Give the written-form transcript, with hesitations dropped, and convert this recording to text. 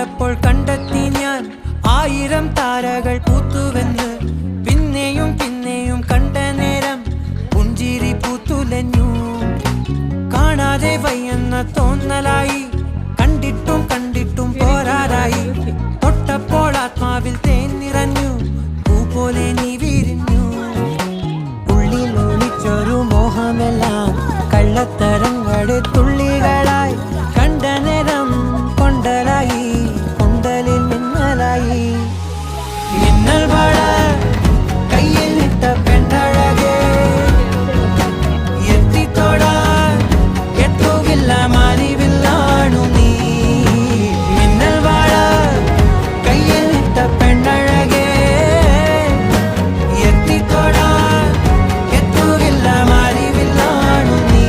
കേട്ടപ്പോൾ കണ്ടെത്തി ഞാൻ 1000 താരകൾ പൂത്തുവെന്ന്. പിന്നെയും പിന്നെയും കണ്ട നേരം പുഞ്ചിരി പൂത്തുലഞ്ഞു. കാണാതെ വയ്യെന്ന തോന്നലായി, കണ്ടിട്ടും കണ്ടിട്ടും പോരാറായി. തൊട്ടപ്പോൾ ആത്മാവിൽ തേൻ നിറഞ്ഞു, പൂ പോലെ നീ വിരിഞ്ഞു. ഉള്ളിൽ ഒളിച്ചൊരു മോഹമെല്ലാം കള്ളത്തരങ്ങളുടെ തുള്ളികളായി. കണ്ട നേരം കൊണ്ടലായി, കൊണ്ടലിൽ മിന്നലായി. മിന്നൽ വള കയ്യിൽ ഇട്ട പെണ്ണഴകേ, എത്തിത്തോടാൻ എത്തുകില്ല മാറിവില്ലാണു നീ. മിന്നൽ വള കയ്യിൽ ഇട്ട പെണ്ണഴകേ, എത്തിത്തോടാൻ എത്തുകില്ല മാറിവില്ലാണു നീ.